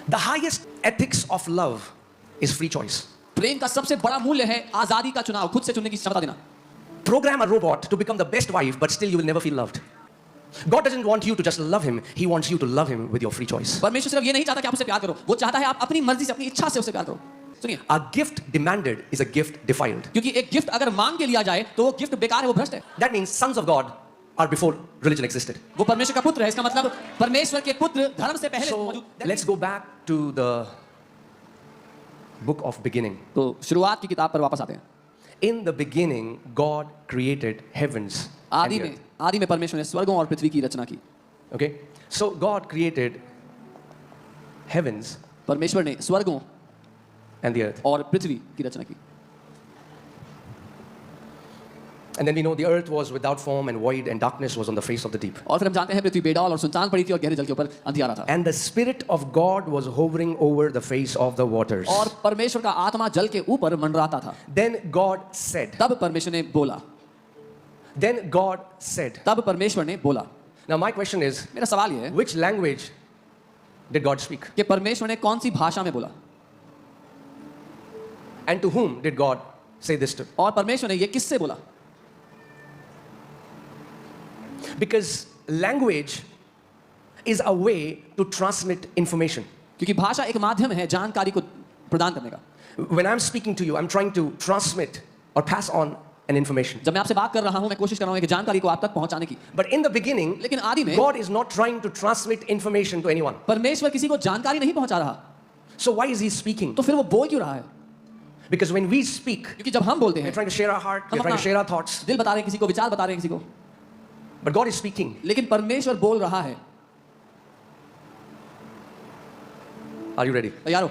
The highest ethics of love is free choice. प्रेम का सबसे बड़ा मूल्य है आजादी का चुनाव, खुद से चुनने की क्षमता देना. Program a robot to become the best wife, but still you will never feel loved. God doesn't want you to just love him. He wants you to love him with your free choice. परमेश्वर सिर्फ ये नहीं चाहता कि आप उसे प्यार करो, वो चाहता है आप अपनी मर्जी से, अपनी इच्छा से उसे प्यार करो. सुनिए, A gift demanded is a gift defiled. क्योंकि एक गिफ्ट अगर मांग के लिया जाए तो वो गिफ्ट बेकार है, वो भ्रष्ट है. That means sons of God are before religion existed. वो परमेश्वर का पुत्र है, इसका मतलब परमेश्वर के पुत्र धर्म से पहले So मौजूद. let's go back to the book of beginning. तो शुरुआत की किताब पर वापस आते हैं. In the beginning, God created heavens and the earth. आदि में परमेश्वर ने स्वर्गों और पृथ्वी की रचना की. Okay? So God created heavens परमेश्वर ने स्वर्गों and the earth. और पृथ्वी की रचना की. And then we know the earth was without form and void, and darkness was on the face of the deep. और फिर हम जानते हैं पृथ्वी बेडौल और सुनसान पड़ी थी और गहरे जल के ऊपर अंधियारा था. And the Spirit of God was hovering over the face of the waters. और परमेश्वर का आत्मा जल के ऊपर मंडराता था. Then God said. तब परमेश्वर ने बोला. Then God said. तब परमेश्वर ने बोला. Now my question is, मेरा सवाल ये है, which language did God speak? कि परमेश्वर ने कौन सी भाषा में बोला? And to whom did God say this to? और परमेश्वर ने ये किससे बोला? Because language is a way to transmit information. क्योंकि भाषा एक माध्यम है जानकारी को प्रदान करने का. When I'm speaking to you, I'm trying to transmit or pass on an information. जब मैं आपसे बात कर रहा हूं, मैं कोशिश कर रहा हूं कि जानकारी को आप तक पहुंचाने की. But in the beginning, लेकिन आदि में God is not trying to transmit information to anyone. परमेश्वर किसी को जानकारी नहीं पहुंचा रहा. So why is he speaking? तो फिर वो बोल क्यों रहा है? Because when we speak, क्योंकि जब हम बोलते we're हैं, trying to share our heart, we're हम trying to अपना share our thoughts. दिल बता रहे हैं किसी को, विचार बता रहे हैं किसी को. But God is speaking. लेकिन परमेश्वर बोल रहा है. Are you ready? तैयार हो?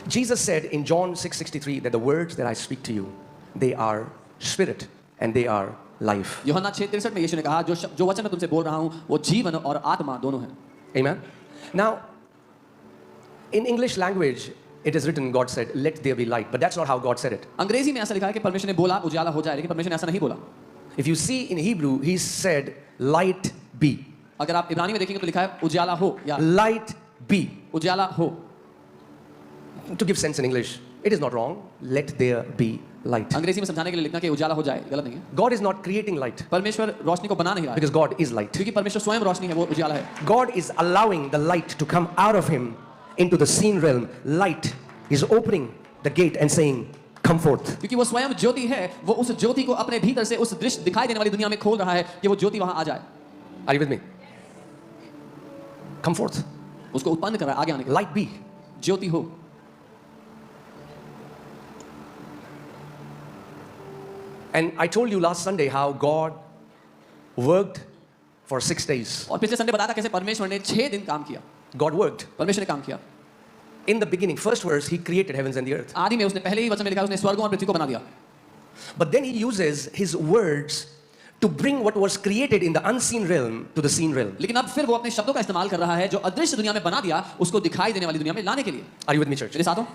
Jesus said in John 6:63 that the words that I speak to you, they are spirit and they are life. यूहन्ना 6:63 में यीशु ने कहा, जो वचन मैं तुमसे बोल रहा हूं वो जीवन और आत्मा दोनों हैं. Amen. Now, in English language, it is written, God said, let there be light. But that's not how God said it. अंग्रेजी में ऐसा लिखा है कि परमेश्वर ने बोला उजाला हो जाए, लेकिन परमेश्वर ने ऐसा नहीं बोला. If you see in Hebrew, he said, light be. अगर आप इब्रानी में देखेंगे तो लिखा है उजाला हो या Light be. उजाला हो. To give sense in English, it is not wrong. Let there be light. अंग्रेजी में समझाने के लिए लिखना कि उजाला हो जाए, गलत नहीं है. God is not creating light परमेश्वर रोशनी को बना नहीं रहा है, because God is light. क्योंकि परमेश्वर स्वयं रोशनी है, वो उजाला है. God is allowing the light to come out of him into the seen realm. Light is opening the gate and saying, come forth. क्योंकि वो स्वयं ज्योति है, वो उस ज्योति को अपने भीतर से उस दृश्य दिखाई देने वाली दुनिया में खोल रहा है कि वो ज्योति वहां आ जाए. Are you with me? Come forth. उसको उत्पन्न कर रहा है आगे आने के लिए. Light be. ज्योति हो. And I told you last Sunday how God worked for 6 days. और पिछले संडे बताया था कैसे परमेश्वर ने 6 दिन काम किया. God worked. परमेश्वर ने काम किया. In the beginning, first verse, he created heavens and the earth. आदि में उसने पहले ही वचन में लिखा, उसने स्वर्गों और पृथ्वी को बना दिया. But then he uses his words to bring what was created in the unseen realm to the seen realm. लेकिन अब फिर वो अपने शब्दों का इस्तेमाल कर रहा है जो अदृश्य दुनिया में बना दिया उसको दिखाई देने वाली दुनिया में लाने के लिए. Are you with me, church? मेरे साथ हो?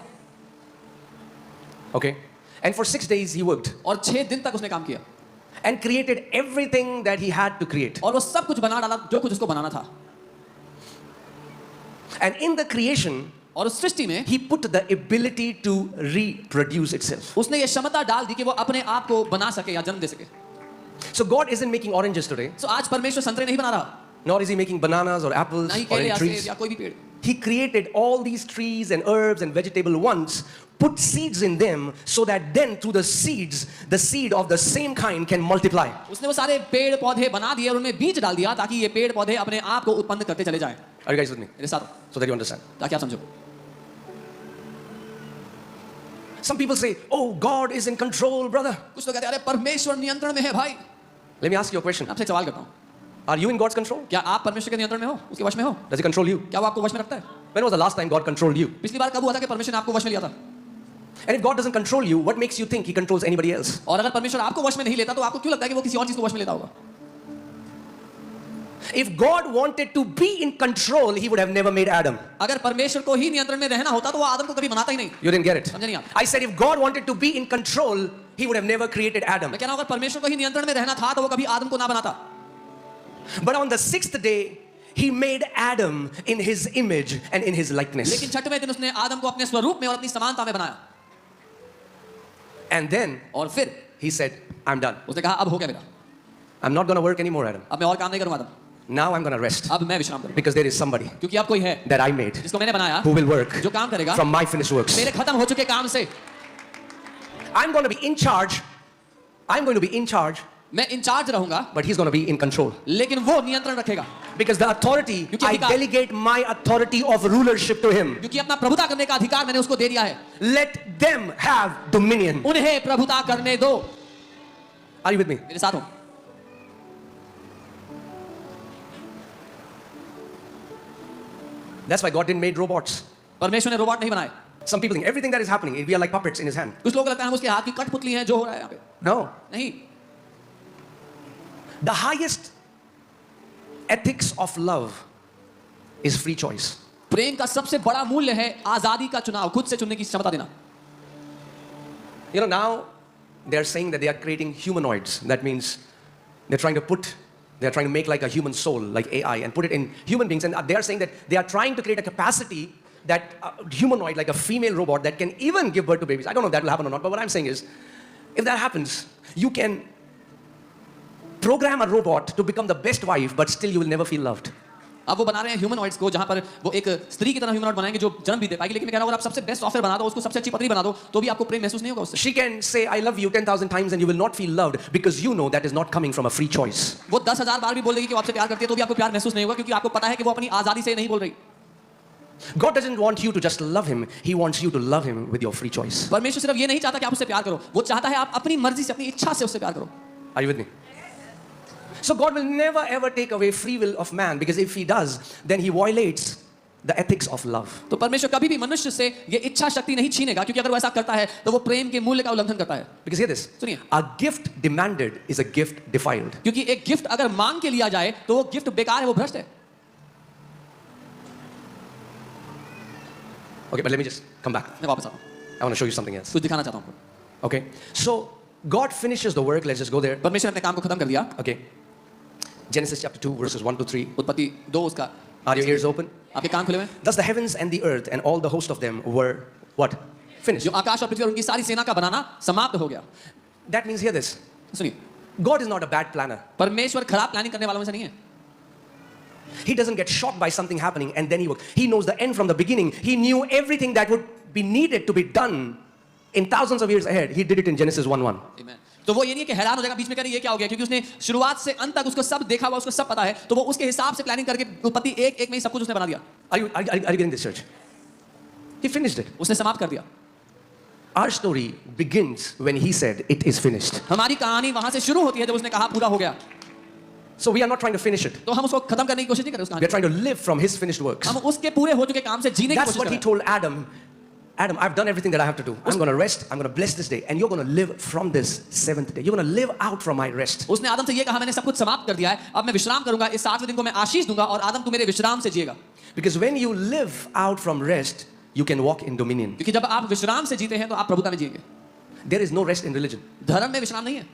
Okay. And for 6 days he worked और 6 दिन तक उसने काम किया. and created everything that he had to create. और वो सब कुछ बना डाला जो कुछ उसको बनाना था. And in the creation, और उस सृष्टि में he put the ability to reproduce itself. उसने ये क्षमता डाल दी कि वो अपने आप को बना सके या जन्म दे सके. So God isn't making oranges today, तो आज परमेश्वर संतरे नहीं बना रहा, nor is he making bananas or apples नहीं or केले any या trees. सेब या कोई भी पेड़. He created all these trees and herbs and vegetable once, put seeds in them so that then through the seeds, the seed of the same kind can multiply. उसने वो सारे पेड़ पौधे बना दिए और उनमें बीज डाल दिया ताकि ये पेड़ पौधे अपने आप को उत्पन्न करते चले जाएं. Are you guys with me? मेरे साथ हो, So that you understand. ताकि आप समझो. Some people say, oh, God is in control, brother. कुछ लोग कहते हैं अरे परमेश्वर नियंत्रण में है भाई. Let me ask you a question. आपसे एक सवाल करता हूँ, Are you in God's control? क्या आप परमेश्वर के नियंत्रण में हो, उसके वश में हो? Does he control you? क्या वो आपको वश में रखता है? When was the last time God controlled you? पिछली बार कब हुआ था कि परमेश्वर ने आपको वश में लिया था? And if God doesn't control you, what makes you think he controls anybody else? और अगर परमेश्वर आपको वश में नहीं लेता तो आपको क्यों लगता है कि वो किसी और चीज को वश में लेता होगा? If God wanted to be in control, he would have never made Adam. अगर परमेश्वर को ही नियंत्रण में रहना होता तो वो आदम को कभी बनाता ही नहीं. You didn't get it. समझे नहीं आप? I said if God wanted to be in control, he would have never created Adam. मैं कह रहा हूं अगर परमेश्वर को ही नियंत्रण में रहना था तो वो कभी आदम को ना बनाता. But on the sixth day, he made Adam in his image and in his likeness. लेकिन छठवें दिन उसने आदम को अपने स्वरूप में और अपनी समानता में बनाया. And then और फिर he said, I'm done. उसने कहा अब हो गया मेरा. I'm not going to work anymore, Adam. अब मैं और काम नहीं करूंगा आदम. Now I'm going to rest. अब मैं विश्राम करूंगा. Because there is somebody क्योंकि अब कोई है that I made जिसको मैंने बनाया who will work जो काम करेगा from my finished works. मेरे खत्म हो चुके काम से. I'm going to be in charge. I'm going to be in charge, मैं इंचार्ज रहूंगा but he's going to be in control. लेकिन वो नियंत्रण रखेगा. Because the authority, क्योंकि I अधिकार- delegate my authority of rulership to him. क्योंकि अपना प्रभुता करने का अधिकार मैंने उसको दे दिया है. Let them have dominion. उन्हें प्रभुता करने दो. Are you with me? मेरे साथ हो. That's why God didn't make robots. परमेश्वर ने रोबोट नहीं बनाए. Some people think everything that is happening, we are like puppets in his hand. कुछ लोगों को लगता है हम उसके हाथ की कठपुतली हैं जो हो रहा है यहाँ पे. No. नहीं. The highest ethics of love is free choice. प्रेम का सबसे बड़ा मूल्य है आजादी का चुनाव, खुद से चुनने की क्षमता देना. You know, now they're saying that they are creating humanoids. That means they're trying to make like a human soul, like AI, and put it in human beings. And they are saying that they are trying to create a capacity that humanoid, like a female robot that can even give birth to babies. I don't know if that will happen or not, but what I'm saying is, if that happens, you can program a robot to become the best wife, but still you will never feel loved. अब वो बना रहे हैं humanoids को जहां पर वो एक स्त्री की तरह ह्यूमनॉइड बनाएंगे जो जन्म भी दे पाएगी. लेकिन मैं कह रहा हूं अगर आप सबसे बेस्ट सॉफ्टवेयर बना दो, उसको सबसे अच्छी पत्नी बना दो, तो भी आपको प्रेम महसूस नहीं होगा उससे. She can say, I love you 10,000 times and you will not feel loved because you know that is not coming from a free choice. वो 10,000 बार भी बोल देगी कि वो आपसे प्यार करती है, तो भी आपको प्यार महसूस नहीं होगा क्योंकि आपको पता है कि वो अपनी आजादी से नहीं बोल रही. God doesn't want you to just love him. He wants you to love him with your free choice. परमेश्वर सिर्फ ये नहीं चाहता कि आप उससे प्यार करो, वो चाहता है आप अपनी मर्जी से, अपनी इच्छा से उससे प्यार करो. Are you with me? So God will never ever take away free will of man, because if he does, then he violates the ethics of love. तो परमेश्वर कभी भी मनुष्य से ये इच्छा शक्ति नहीं छीनेगा, क्योंकि अगर वो ऐसा करता है तो वो प्रेम के मूल्य का उल्लंघन करता है. Because hear this. सुनिए. A gift demanded is a gift defiled. क्योंकि एक गिफ्ट अगर मांग के लिया जाए तो वो गिफ्ट बेकार है, वो भ्रष्ट है. Okay, but let me just come back. मैं वापस आता हूँ, I want to show you something else. कुछ दिखाना चाहता हूँ आपको. Okay. So God finishes the work. Let's just go there. परमेश्वर ने अपने काम को खत्म कर दिया. Okay. Genesis chapter 2 verses 1 to 3. उत्पत्ति 2 उसका. Are your ears open? आपके कान खुले हुए हैं. Thus the heavens and the earth and all the host of them were what? Finished. जो आकाश और पृथ्वी और उनकी सारी सेना का बनाना समाप्त हो गया. That means hear this. सुनिए, God is not a bad planner. परमेश्वर खराब प्लानिंग करने वालों में से नहीं है. He doesn't get shocked by something happening and then he works. He knows the end from the beginning. He knew everything that would be needed to be done in thousands of years ahead. He did it in Genesis 1:1. Amen. तो वो ये नहीं है कि हैरान हो जाएगा बीच में, कह रही ये क्या हो गया, क्योंकि उसने शुरुआत से अंत तक उसको सब देखा हुआ, उसको सब पता है, तो वो उसके हिसाब से प्लानिंग करके उत्पत्ति 1:1 में ही सब कुछ उसने बना दिया. Are you getting this, church? He finished it. उसने समाप्त कर दिया. Our story begins when he said it is finished. हमारी कहानी वहां से शुरू होती है जब उसने कहा पूरा हो गया. So we are not trying to finish it. तो हम उसको खत्म करने की कोशिश नहीं कर रहे उस We are कहानी. trying to live from his finished works. हम उसके पूरे हो चुके काम से जीने की That's कोशिश what कर he रहे हैं. told Adam. Adam, I've done everything that I have to do. I'm going to rest. I'm going to bless this day. And you're going to live from this seventh day. You're going to live out from my rest. उसने आदम से ये कहा मैंने सब कुछ समाप्त कर दिया है, अब मैं विश्राम करूंगा, इस 7वें दिन को मैं आशीष दूंगा और आदम तू मेरे विश्राम से जिएगा. Because when you live out from rest, you can walk in dominion. क्योंकि जब आप विश्राम से जीते हैं तो आप प्रभुता में जिएंगे. There is no rest in religion. धर्म में विश्राम नहीं है.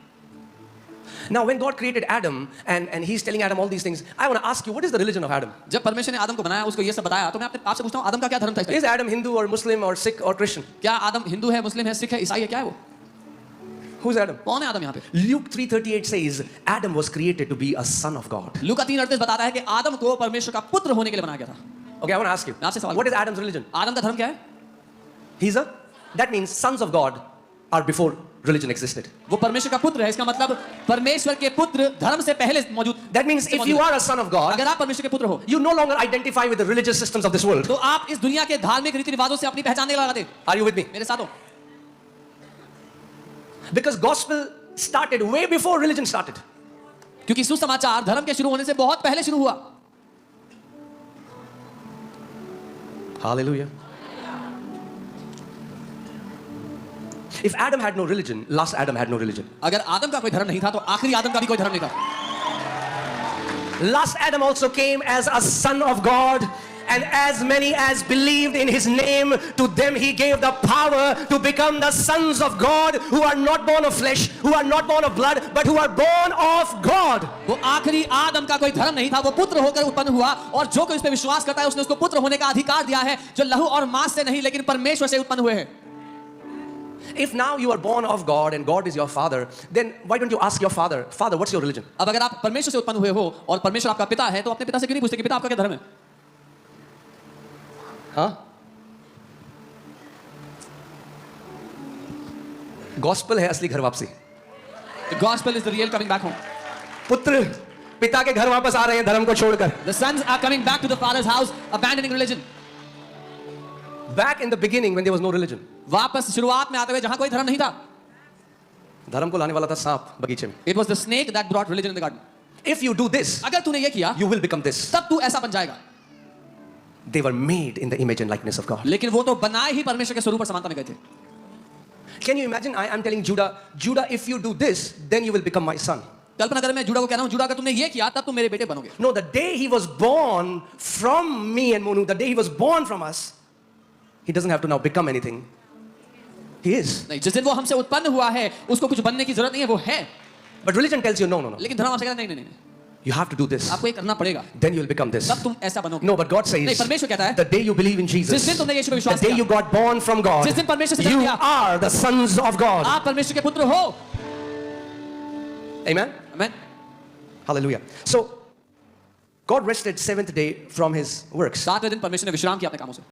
Now, when God created Adam and he's telling Adam all these things, I want to ask you, what is the religion of Adam? जब परमेश्वर ने आदम को बनाया, उसको ये सब बताया, तो मैं आपसे पूछता हूँ आदम का क्या धर्म था इसमें? Is Adam Hindu or Muslim or Sikh or Christian? क्या आदम हिंदू है, मुस्लिम है, सिख है, ईसाई है, क्या है वो? Who's Adam? कौन है आदम यहाँ पे? Luke 3:38 says Adam was created to be a son of God. लूका 3:38 बताता है कि आदम को परमेश्वर का पुत्र होने के लिए बनाया गया था. Okay, I want to ask you, मैं आपसे सवाल what is Adam's religion? आदम का धर्म क्या है? That means sons of God are before religion existed. वो परमेश्वर का पुत्र है. इसका मतलब परमेश्वर के पुत्र धर्म से पहले मौजूद. That means if you are a son of God, अगर आप परमेश्वर के पुत्र हो, you no longer identify with the religious systems of this world. तो आप इस दुनिया के धार्मिक रीति रिवाजों से अपनी पहचान नहीं लगाते. Are you with me? मेरे साथ हो. Because gospel started way before religion started. क्योंकि सुसमाचार धर्म के शुरू होने से बहुत पहले शुरू हुआ. Hallelujah. If Adam had no religion, last Adam had no religion. अगर आदम का कोई धर्म नहीं था तो आखिरी आदम का भी कोई धर्म नहीं था. Last Adam also came as a son of God And as many as believed in his name, to them he gave the power to become the sons of God, who are not born of flesh, who are not born of blood, but who are born of God. वो आखिरी आदम का कोई धर्म नहीं था, वो पुत्र होकर उत्पन्न हुआ, और जो कोई उस पर विश्वास करता है उसने उसको पुत्र होने का अधिकार दिया है, जो लहू और मांस से नहीं लेकिन परमेश्वर से उत्पन्न हुए हैं. If now you are born of God and God is your father, then why don't you ask your father, Father, what's your religion? अब अगर आप परमेश्वर से उत्पन्न हुए हो और परमेश्वर आपका पिता है, तो अपने पिता से क्यों नहीं पूछते कि पिता आपका क्या धर्म है? Huh? Gospel है असली घर वापसी. The gospel is the real coming back home. पुत्र पिता के घर वापस आ रहे हैं धर्म को छोड़कर. The sons are coming back to the father's house, abandoning religion. Back in the beginning when there was no religion. वापस शुरुआत में आते हुए जहां कोई धर्म नहीं था. धर्म को लाने वाला था सांप बगीचे में. It was the snake that brought religion in the garden. If you do this, अगर तूने ये किया, you will become this. तब तू ऐसा बन जाएगा. They were made in the image and likeness of God. लेकिन वो तो बनाए ही परमेश्वर के स्वरूप और समानता में गए थे. Can you imagine? I'm telling Judah, if you do this, then you will become my son. कल्पना कर, मैं जुड़ा को कह रहा हूं, जुड़ा अगर तुमने ये किया तब तुम मेरे बेटे बनोगे. No, the day he was born from me and Monu, the day he was born from us, he doesn't have to now become anything. He is. नहीं, जिस दिन वो हमसे उत्पन्न हुआ है उसको कुछ बनने की जरूरत नहीं है, वो है. But religion tells you, no. लेकिन धर्म आपसे कहता है नहीं. You have to do this. आपको ये करना पड़ेगा. Then you will become this. तब तुम ऐसा बनोगे. No, but God says, नहीं, परमेश्वर कहता है, the day you believe in Jesus, जिस दिन तुमने यीशु पे the विश्वास day किया, you got born from God, जिस दिन परमेश्वर से जन्म you लिया, are the sons of God. आप परमेश्वर के पुत्र हो. Amen? Amen. Hallelujah. So, God rested seventh day from his works. 7वें दिन परमेश्वर ने विश्राम किया अपने कामों से.